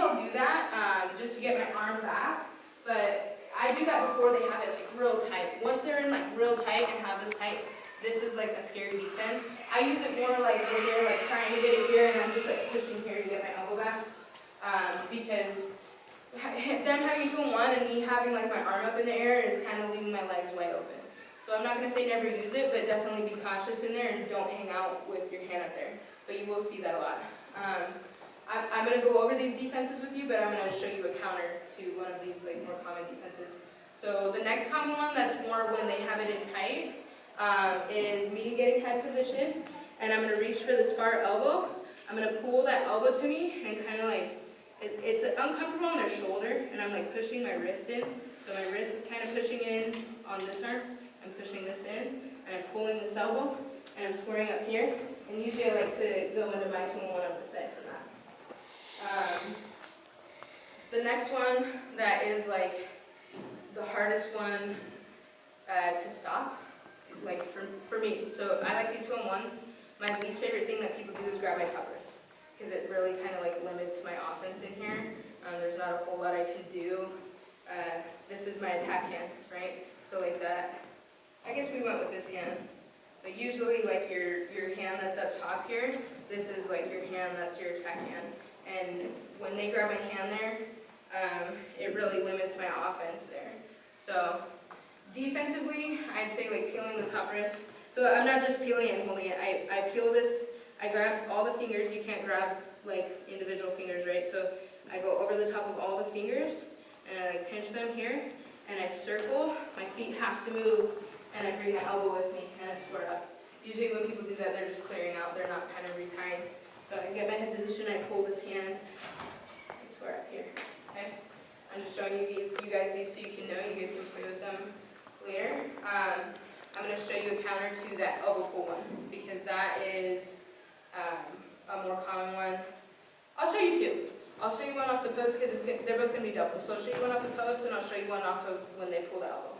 I'll do that just to get my arm back, but I do that before they have it like real tight. Once they're in like real tight and have this tight, this is like a scary defense. I use it more like when they're like trying to get it here and I'm just like pushing here to get my elbow back, because them having 2 in 1 and me having like my arm up in the air is kind of leaving my legs wide open. So I'm not going to say never use it, but definitely be cautious in there and don't hang out with your hand up there. But you will see that a lot. I'm going to go over these defenses with you, but I'm going to show you a counter to one of these like more common defenses. So the next common one that's more when they have it in tight is me getting head position, and I'm going to reach for this far elbow. I'm going to pull that elbow to me and kind of like, it's uncomfortable on their shoulder, and I'm like pushing my wrist in. So my wrist is kind of pushing in on this arm. I'm pushing this in, and I'm pulling this elbow, and I'm squaring up here. And usually I like to go into my 2 in 1 up the side for that. The next one that is like the hardest one to stop, like for me. So I like these 2 in 1s. My least favorite thing that people do is grab my top wrist, because it really kind of like limits my offense in here. There's not a whole lot I can do. This is my attack hand, right? So like that. I guess we went with this hand. But usually like your hand that's up top here, this is like your hand that's your attack hand. And when they grab my hand there, it really limits my offense there. So defensively, I'd say like peeling the top wrist. So I'm not just peeling it and holding it. I peel this, I grab all the fingers. You can't grab like individual fingers, right? So I go over the top of all the fingers and I like pinch them here and I circle. My feet have to move and I bring my elbow with me and I square up. Usually when people do that, they're just clearing out. They're not kind of retying. So I get my head position, I pull this hand, I square up here, okay? I'm just showing you guys these so you can know. You guys can play with them later. I'm going to show you a counter to that elbow pull one, because that is a more common one. I'll show you 2. I'll show you one off the post because they're both going to be double. So I'll show you one off the post and I'll show you one off of when they pull the elbow.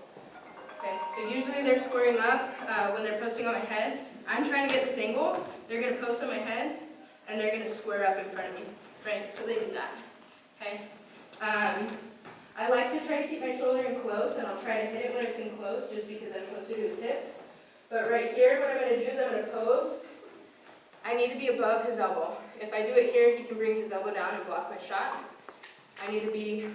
Okay, so usually they're squaring up when they're posting on my head. I'm trying to get this angle. They're going to post on my head and they're going to square up in front of me, right? So they do that, okay? I like to try to keep my shoulder in close, and I'll try to hit it when it's in close just because I'm closer to his hips. But right here, what I'm going to do is I'm going to post. I need to be above his elbow. If I do it here, he can bring his elbow down and block my shot. I need to be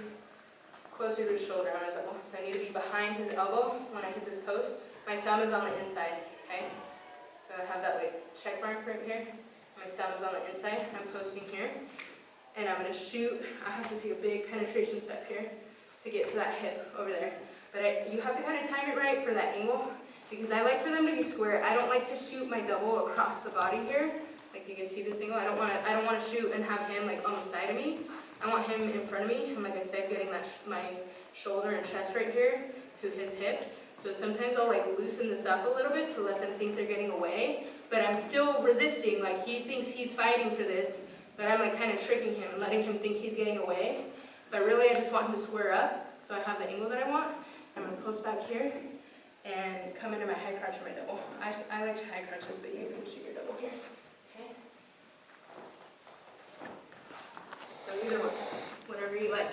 closer to his shoulder on his elbow. So I need to be behind his elbow when I hit this post. My thumb is on the inside, okay? So I have that like check mark right here. My thumb is on the inside. I'm posting here. And I'm going to shoot. I have to take a big penetration step here to get to that hip over there. But you have to kind of time it right for that angle, because I like for them to be square. I don't like to shoot my double across the body here. Like, do you guys see this angle? I don't want to shoot and have him like on the side of me. I want him in front of me. And like I said, getting that my shoulder and chest right here to his hip. So sometimes I'll like loosen this up a little bit to let them think they're getting away. But I'm still resisting. Like, he thinks he's fighting for this, but I'm like kind of tricking him and letting him think he's getting away. But really, I just want him to square up, so I have the angle that I want. I'm going to post back here and come into my high crouch or my double. I like high crouches, but you guys can shoot your double here. Okay? So either one, whatever you like.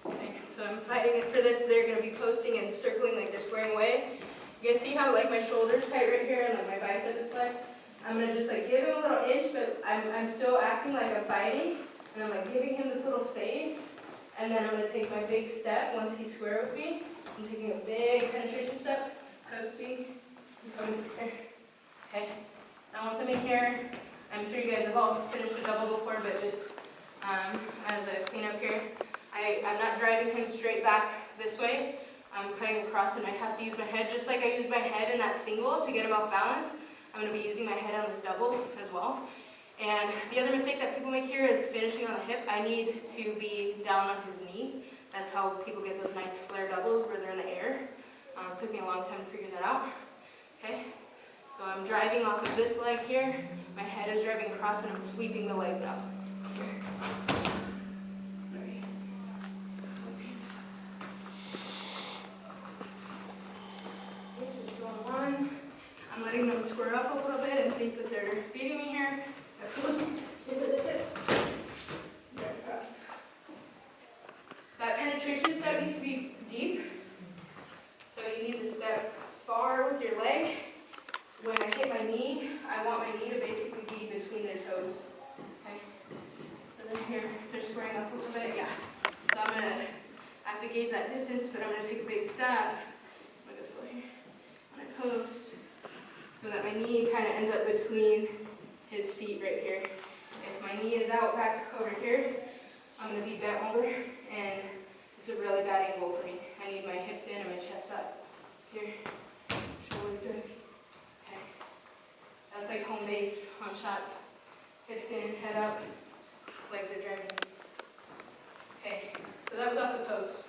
Okay, so I'm fighting it for this. They're going to be posting and circling like they're squaring away. You guys see how like my shoulder's tight right here and like my bicep is flexed? I'm going to just like give him a little inch, but I'm still acting like I'm fighting. And I'm like giving him this little space. And then I'm going to take my big step once he's square with me. I'm taking a big penetration step, posting, and coming here. Okay. Now once I'm in here, I'm sure you guys have all finished a double before, but just as a cleanup here, I'm not driving him straight back this way. I'm cutting across and I have to use my head, just like I used my head in that single to get him off balance. I'm going to be using my head on this double as well. And the other mistake that people make here is finishing on the hip. I need to be down on his knee. That's how people get those nice flare doubles where they're in the air. It took me a long time to figure that out. Okay, so I'm driving off of this leg here. My head is driving across and I'm sweeping the legs out. Sorry. Okay, so just going one. I'm letting them square up a little bit and think that they're beating me here. Close into the hips. Right across. here. They're squaring up a little bit, yeah. So I have to gauge that distance, but I'm gonna take a big step. I'm gonna go slow here. On a post, so that my knee kind of ends up between his feet right here. If my knee is out back over here, I'm gonna be bent over, and it's a really bad angle for me. I need my hips in and my chest up. Here, shoulder good. Okay. That's like home base on shots. Hips in, head up, legs are driving. Okay, so that was off the post.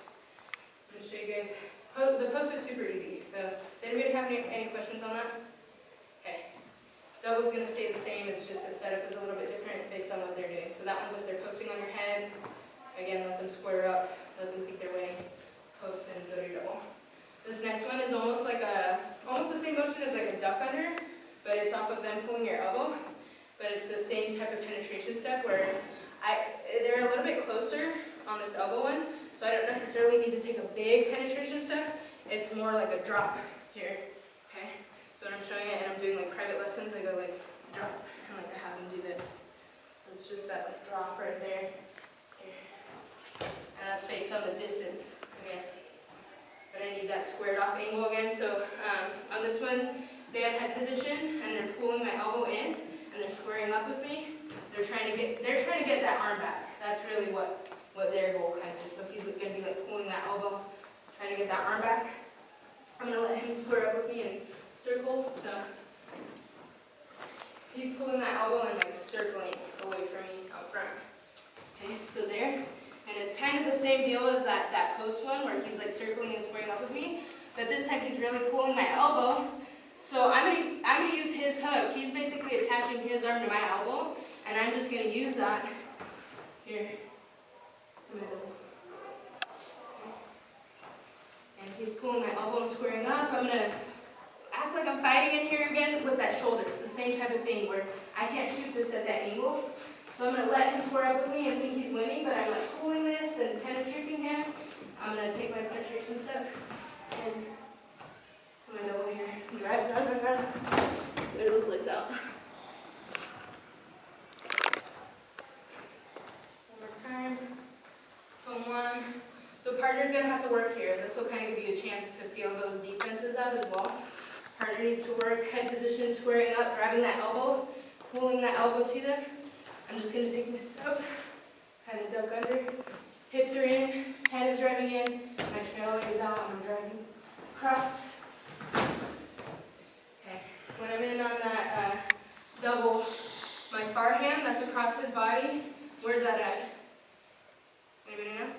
I'm gonna show you guys. The post is super easy. So, does anybody have any questions on that? Okay. Double's gonna stay the same. It's just the setup is a little bit different based on what they're doing. So that one's if they're posting on your head. Again, let them square up. Let them think their way. Post and go to your double. This next one is almost the same motion as like a duck under, but it's off of them pulling your elbow. But it's the same type of penetration step where they're a little bit closer on this elbow one, so I don't necessarily need to take a big penetration step. It's more like a drop here. Okay. So when I'm showing it and I'm doing like private lessons, I go like drop and like I have them do this. So it's just that like drop right there. Here. And that's based on the distance again. But I need that squared off angle again. So on this one, they have head position and they're pulling my elbow in and they're squaring up with me. They're trying to get that arm back. That's really what their goal kind of is. So if he's going to be like pulling that elbow, trying to get that arm back, I'm going to let him square up with me and circle. So he's pulling that elbow and like circling away from me out front. Okay, so there. And it's kind of the same deal as that post one where he's like circling and squaring up with me. But this time he's really pulling my elbow. So I'm gonna use his hook. He's basically attaching his arm to my elbow, and I'm just gonna use that here. And he's pulling my elbow and squaring up. I'm gonna act like I'm fighting in here again with that shoulder. It's the same type of thing where I can't shoot this at that angle. So I'm gonna let him square up with me and think he's winning, but I'm like pulling this and penetrating him. I'm gonna take my penetration step and put my double here. Drive. Clear those legs out. One more time. Boom, one. So partner's gonna have to work here. This will kind of give you a chance to feel those defenses out as well. Partner needs to work head position, squaring up, grabbing that elbow, pulling that elbow to them. I'm just going to take my step, kind of duck under. Hips are in, head is driving in, my trail leg is out, and I'm driving across. Okay, when I'm in on that double, my far hand that's across his body, where's that at? Anybody know?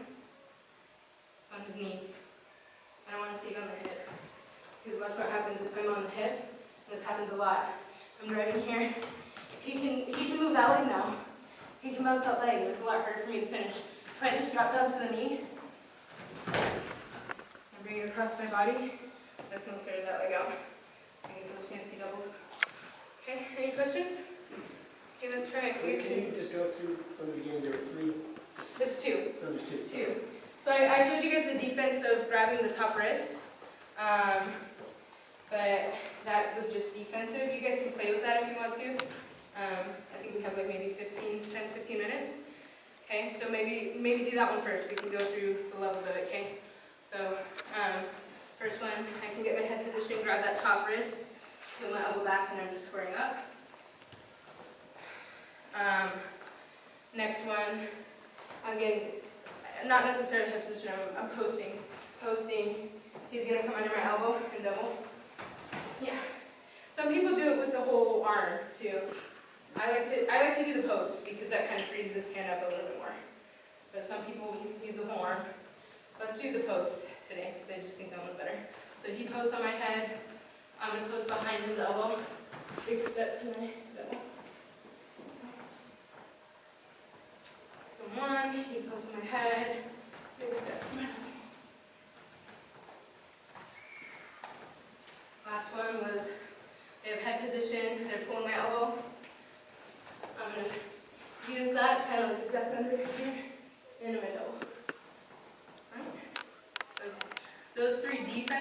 On his knee. I don't want to see it on the hip. Because watch what happens if I'm on the hip. This happens a lot. I'm driving here. He can move that leg now. He can bounce that leg. It's a lot harder for me to finish. If I just drop down to the knee and bring it across my body, that's going to clear that leg out. I get those fancy doubles. Okay, any questions? Okay, let's try it. Can you just go through from the beginning? There were three. This is two. No, there's two. Two. So I showed you guys the defense of grabbing the top wrist. But that was just defensive. You guys can play with that if you want to. I think we have like maybe 10-15 minutes. Okay, so maybe do that one first. We can go through the levels of it, okay? So first one, I can get my head position, grab that top wrist, put my elbow back, and I'm just squaring up. Next one, I'm getting, not necessarily head position, I'm posting. Posting, he's gonna come under my elbow and double. Yeah. Some people do it with the whole arm too. I like to do the post because that kind of frees this hand up a little bit more. But some people use the whole arm. Let's do the post today because I just think that one's better. So he posts on my head. I'm going to post behind his elbow. Big step to my double. So one, he posts on my head. Big step to my elbow. Last one was they have head position. They're pulling my elbow. I'm going to use that kind of like a duck under here into my double. Right? So it's those three defense.